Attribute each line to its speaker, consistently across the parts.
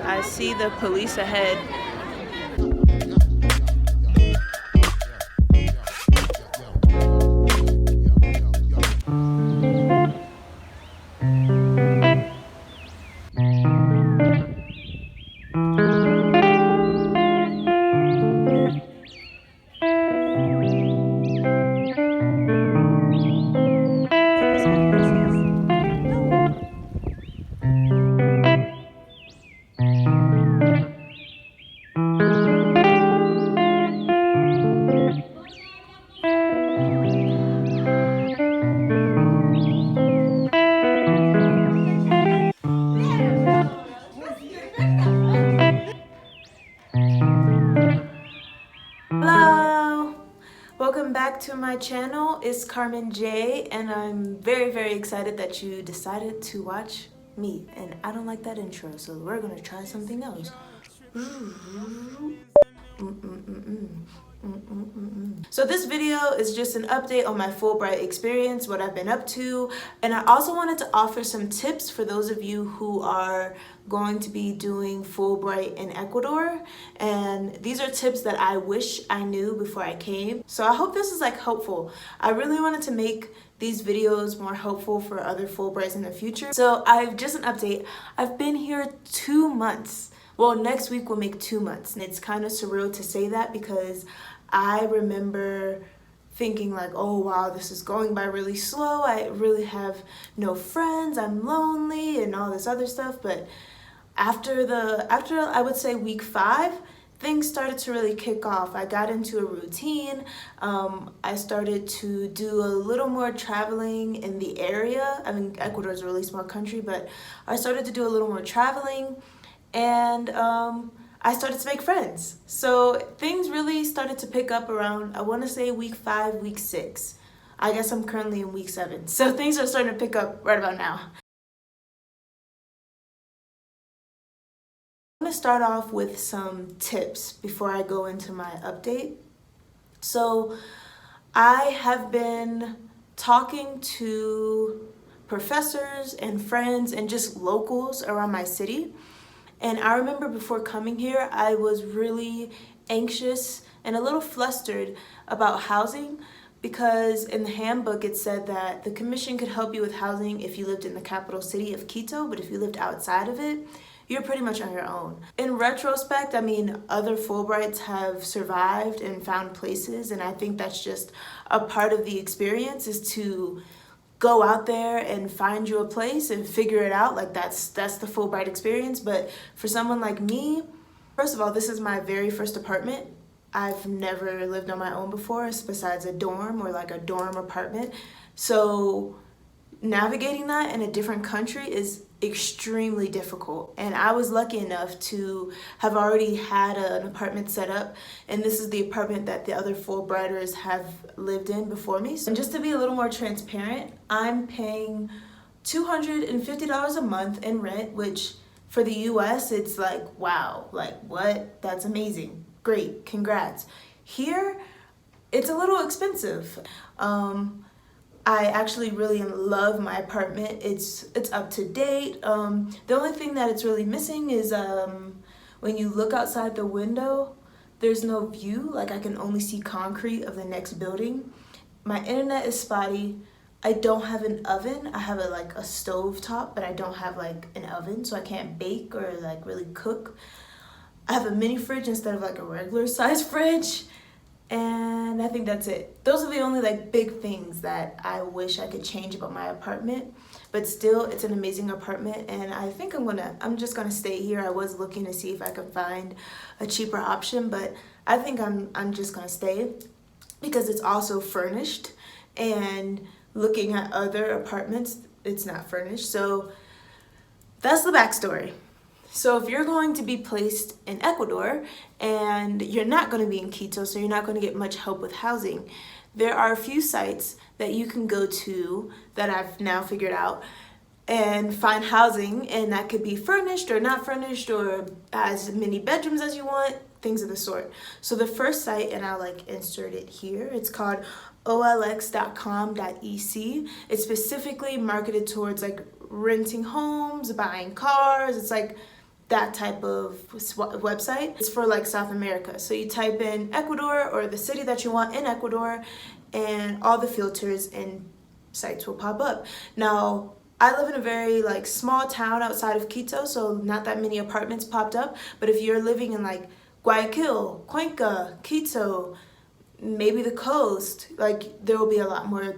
Speaker 1: I see the police ahead. Hello! Welcome back to my channel. It's Carmen J, and I'm very excited that you decided to watch me. And I don't like that intro, so we're gonna try something else. So this video is just an update on my Fulbright experience, what I've been up to, and I also wanted to offer some tips for those of you who are going to be doing Fulbright in Ecuador. And these are tips that I wish I knew before I came. So I hope this is helpful. I really wanted to make these videos more helpful for other Fulbrights in the future. So just an update. I've been here 2 months. Well, next week will make 2 months. And it's kind of surreal to say that because I remember thinking oh wow, this is going by really slow. I really have no friends. I'm lonely and all this other stuff. But after I would say week 5, things started to really kick off. I got into a routine. I started to do a little more traveling in the area. I mean, Ecuador is a really small country, but I started to do a little more traveling. And I started to make friends. So things really started to pick up around, I want to say week 5, week 6. I guess I'm currently in week 7. So things are starting to pick up right about now. I'm going to start off with some tips before I go into my update. So I have been talking to professors and friends and just locals around my city. And I remember before coming here, I was really anxious and a little flustered about housing because in the handbook it said that the commission could help you with housing if you lived in the capital city of Quito, but if you lived outside of it, you're pretty much on your own. In retrospect, I mean, other Fulbrights have survived and found places, and I think that's just a part of the experience, is to go out there and find you a place and figure it out. That's the Fulbright experience. But for someone like me, first of all, this is my very first apartment. I've never lived on my own before, besides a dorm or a dorm apartment. So navigating that in a different country is extremely difficult. And I was lucky enough to have already had an apartment set up, and this is the apartment that the other Fulbrighters have lived in before me. So just to be a little more transparent, I'm paying $250 a month in rent, which for the US it's wow, what? That's amazing. Great, congrats. Here, it's a little expensive. I actually really love my apartment. It's up to date. The only thing that it's really missing is when you look outside the window, there's no view. I can only see concrete of the next building. My internet is spotty. I don't have an oven. I have a stove top, but I don't have an oven, so I can't bake or really cook. I have a mini fridge instead of a regular size fridge. And I think that's it. Those are the only big things that I wish I could change about my apartment. But still, it's an amazing apartment, and I think I'm just gonna stay here. I was looking to see if I could find a cheaper option, but I think I'm just gonna stay because it's also furnished. And looking at other apartments, it's not furnished. So that's the backstory. So if you're going to be placed in Ecuador and you're not going to be in Quito, so you're not going to get much help with housing, there are a few sites that you can go to that I've now figured out and find housing, and that could be furnished or not furnished or as many bedrooms as you want, things of the sort. So the first site, and I'll insert it here, it's called olx.com.ec. It's specifically marketed towards renting homes, buying cars. It's that type of website. It's for like South America. So you type in Ecuador or the city that you want in Ecuador, and all the filters and sites will pop up. Now, I live in a very like small town outside of Quito, so not that many apartments popped up. But if you're living in like Guayaquil, Cuenca, Quito, maybe the coast, like there will be a lot more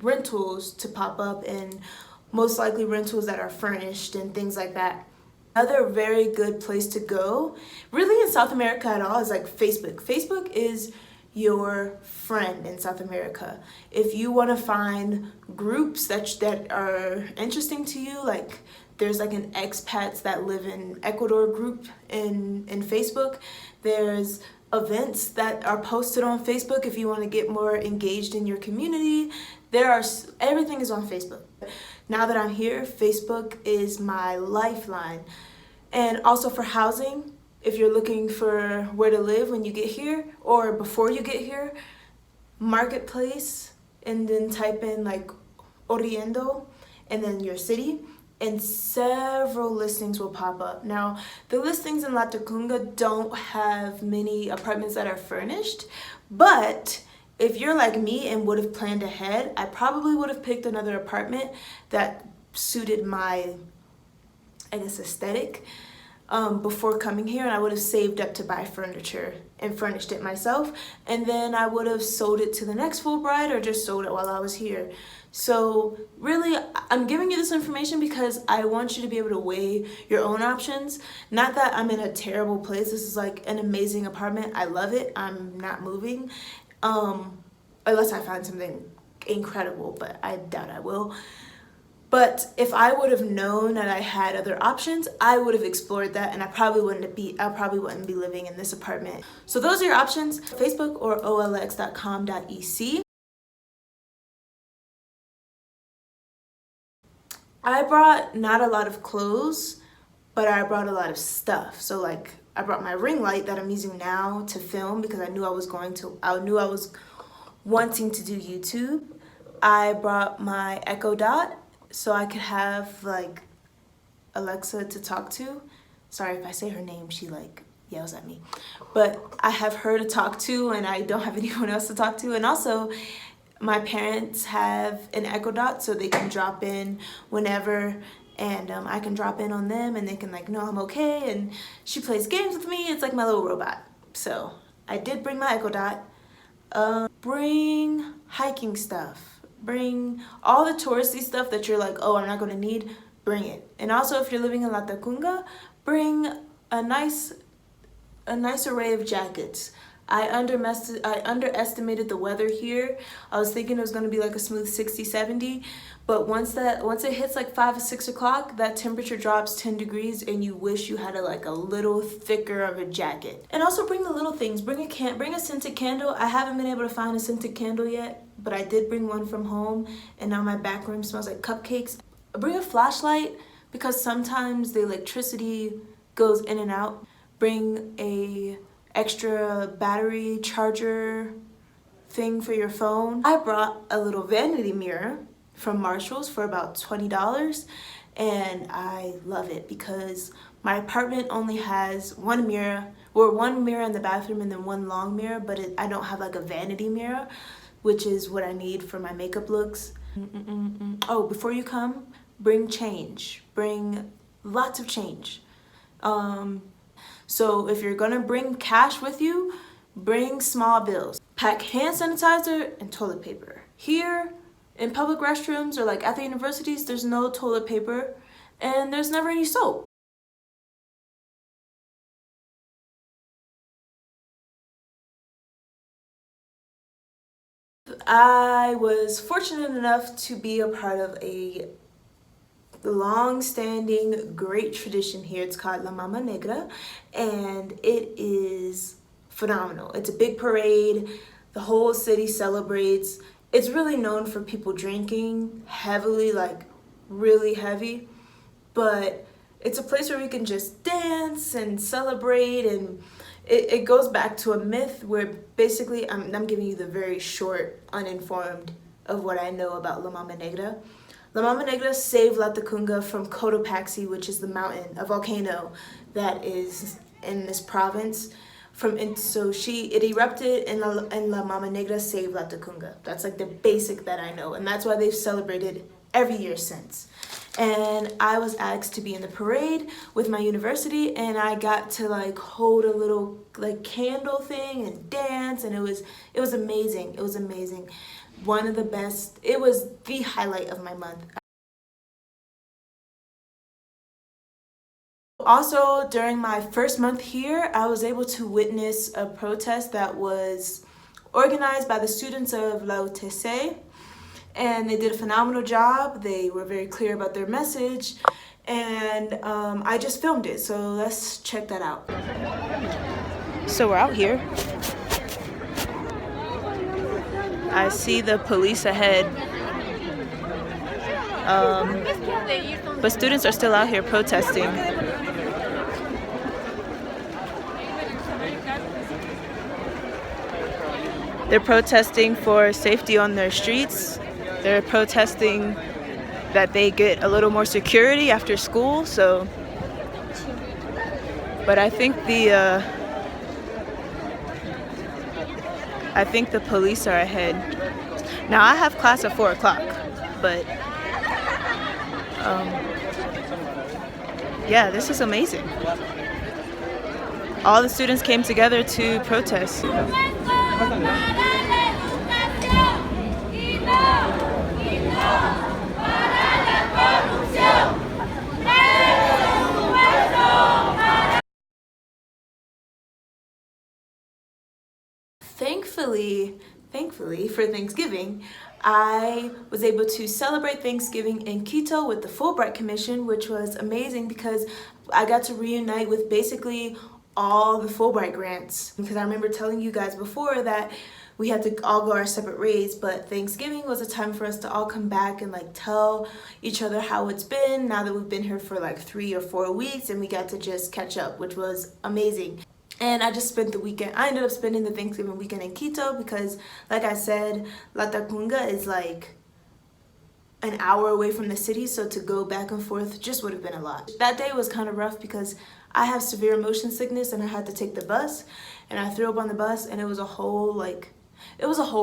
Speaker 1: rentals to pop up, and most likely rentals that are furnished and things like that. Another very good place to go, really in South America at all, is like Facebook. Facebook is your friend in South America. If you want to find groups that are interesting to you, like there's like an expats that live in Ecuador group in Facebook. There's events that are posted on Facebook if you want to get more engaged in your community. Everything is on Facebook. Now that I'm here, Facebook is my lifeline. And also for housing, if you're looking for where to live when you get here or before you get here, Marketplace, and then type in like Oriendo and then your city, and several listings will pop up. Now, the listings in La Tacunga don't have many apartments that are furnished, but if you're like me and would have planned ahead, I probably would have picked another apartment that suited my, I guess, aesthetic before coming here, and I would have saved up to buy furniture and furnished it myself, and then I would have sold it to the next Fulbright or just sold it while I was here. So really, I'm giving you this information because I want you to be able to weigh your own options. Not that I'm in a terrible place. This is like an amazing apartment. I love it. I'm not moving. Unless I find something incredible, but I doubt I will. But if I would have known that I had other options, I would have explored that, and I probably wouldn't be living in this apartment. So those are your options: Facebook or olx.com.ec. I brought not a lot of clothes, but I brought a lot of stuff. So like I brought my ring light that I'm using now to film because I knew I was wanting to do YouTube. I brought my Echo Dot so I could have like Alexa to talk to. Sorry if I say her name, she like yells at me. But I have her to talk to and I don't have anyone else to talk to. And also my parents have an Echo Dot so they can drop in whenever, and I can drop in on them and they can like know I'm okay, and she plays games with me. It's like my little robot. So I did bring my Echo Dot. Bring hiking stuff. Bring all the touristy stuff that you're like, oh, I'm not going to need. Bring it. And also, if you're living in La Tacunga, bring a nice array of jackets. I underestimated the weather here. I was thinking it was going to be like a smooth 60, 70, but once it hits like 5 or 6 o'clock, that temperature drops 10 degrees and you wish you had a little thicker of a jacket. And also bring the little things. Bring a scented candle. I haven't been able to find a scented candle yet, but I did bring one from home, and now my back room smells like cupcakes. Bring a flashlight because sometimes the electricity goes in and out. Bring a extra battery charger thing for your phone. I brought a little vanity mirror from Marshall's for about $20, and I love it because my apartment only has one mirror in the bathroom and then one long mirror, but I don't have like a vanity mirror, which is what I need for my makeup looks. Oh, before you come, bring change. Bring lots of change. So if you're gonna bring cash with you, bring small bills. Pack hand sanitizer and toilet paper. Here, in public restrooms or like at the universities, there's no toilet paper and there's never any soap. I was fortunate enough to be a part of a long-standing great tradition here. It's called La Mama Negra, and it is phenomenal. It's a big parade. The whole city celebrates. It's really known for people drinking heavily, like really heavy, but it's a place where we can just dance and celebrate, and it goes back to a myth where basically I'm giving you the very short, uninformed of what I know about La Mama Negra. La Mama Negra saved Latacunga from Cotopaxi, which is the mountain, a volcano that is in this province. It erupted and La Mama Negra saved Latacunga. That's like the basic that I know, and that's why they've celebrated every year since. And I was asked to be in the parade with my university, and I got to like hold a little like candle thing and dance, and it was amazing. It was amazing. One of the best. It was the highlight of my month. Also, during my first month here, I was able to witness a protest that was organized by the students of La UTC, and they did a phenomenal job. They were very clear about their message, and I just filmed it, so let's check that out. So we're out here. I see the police ahead, but students are still out here protesting. They're protesting for safety on their streets. They're protesting that they get a little more security after school. So, but I think the police are ahead. Now I have class at 4 o'clock, but yeah, this is amazing. All the students came together to protest. Thankfully for Thanksgiving, I was able to celebrate Thanksgiving in Quito with the Fulbright Commission, which was amazing because I got to reunite with basically all the Fulbright grants. Because I remember telling you guys before that we had to all go our separate ways, but Thanksgiving was a time for us to all come back and like tell each other how it's been now that we've been here for like 3 or 4 weeks, and we got to just catch up, which was amazing. And I just spent the weekend. I ended up spending the Thanksgiving weekend in Quito because, like I said, Latacunga is like an hour away from the city, so to go back and forth just would have been a lot. That day was kind of rough because I have severe motion sickness and I had to take the bus, and I threw up on the bus, and it was a whole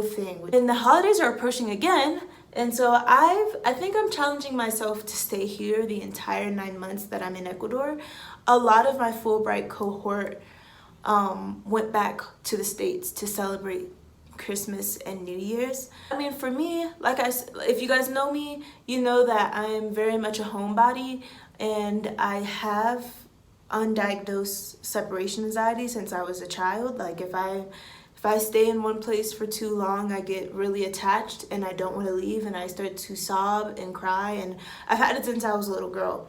Speaker 1: thing. And the holidays are approaching again, and so I think I'm challenging myself to stay here the entire 9 months that I'm in Ecuador. A lot of my Fulbright cohort went back to the States to celebrate Christmas and New Year's. I mean, for me, if you guys know me, you know that I am very much a homebody, and I have undiagnosed separation anxiety since I was a child. Like if I stay in one place for too long, I get really attached and I don't want to leave, and I start to sob and cry, and I've had it since I was a little girl.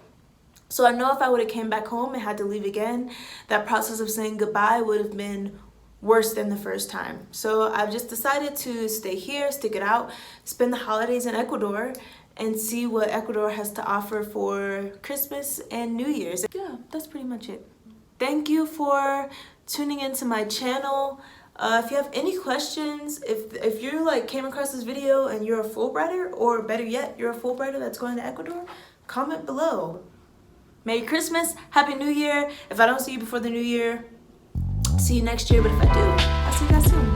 Speaker 1: So I know if I would have came back home and had to leave again, that process of saying goodbye would have been worse than the first time. So I've just decided to stay here, stick it out, spend the holidays in Ecuador, and see what Ecuador has to offer for Christmas and New Year's. Yeah, that's pretty much it. Thank you for tuning into my channel. If you have any questions, if you like came across this video and you're a Fulbrighter, or better yet, you're a Fulbrighter that's going to Ecuador, comment below. Merry Christmas, Happy New Year. If I don't see you before the New Year, see you next year, but if I do, I'll see you guys soon.